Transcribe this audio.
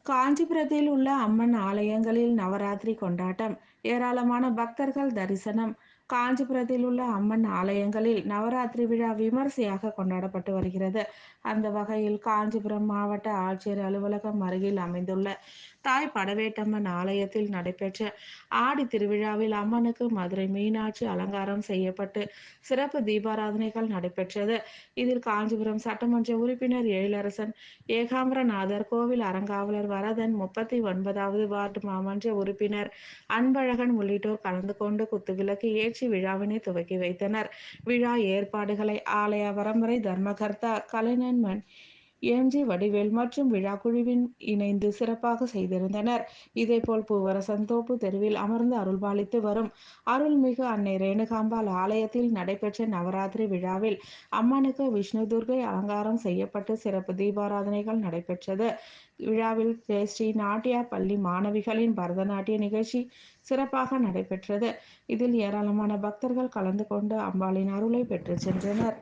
காஞ்சிபுரத்தில் உள்ள அம்மன் ஆலயங்களில் நவராத்திரி கொண்டாட்டம், ஏராளமான பக்தர்கள் தரிசனம். காஞ்சிபுரத்தில் உள்ள அம்மன் ஆலயங்களில் நவராத்திரி விழா விமர்சையாக கொண்டாடப்பட்டு வருகிறது. அந்த வகையில் காஞ்சிபுரம் மாவட்ட ஆட்சியர் அலுவலகம் அருகில் அமைந்துள்ள தாய் படவேட்டம்மன் ஆலயத்தில் நடைபெற்ற ஆடி திருவிழாவில் அம்மனுக்கு மதுரை மீனாட்சி அலங்காரம் செய்யப்பட்டு சிறப்பு தீபாராதனைகள் நடைபெற்றது. இதில் காஞ்சிபுரம் சட்டமன்ற உறுப்பினர் எழிலரசன், ஏகாம்பரநாதர் கோவில் அறங்காவலர் வரதன், 39வது வார்டு மாமன்ற உறுப்பினர் அன்பழகன் உள்ளிட்டோர் கலந்து கொண்டு குத்துவிளக்கு ஏற்றி விழாவினை துவக்கி வைத்தனர். விழா ஏற்பாடுகளை ஆலய பரம்பரை தர்மகர்த்தா கலைஞன்மன் எம்.ஜி. வடிவேல் மற்றும் விழா குழுவின் இணைந்து சிறப்பாக செய்திருந்தனர். இதேபோல் பூவரசன்தோப்பு தெருவில் அமர்ந்து அருள்பாலித்து வரும் அருள்மிகு அன்னை ரேணுகாம்பாள் ஆலயத்தில் நடைபெற்ற நவராத்திரி விழாவில் அம்மனுக்கு விஷ்ணு துர்க்கை அலங்காரம் செய்யப்பட்டு சிறப்பு தீபாராதனைகள் நடைபெற்றது. விழாவில் ஜெயஸ்ரீ நாட்டியா பள்ளி மாணவிகளின் பரதநாட்டிய நிகழ்ச்சி சிறப்பாக நடைபெற்றது. இதில் ஏராளமான பக்தர்கள் கலந்து கொண்டு அம்பாளின் அருளை பெற்று சென்றனர்.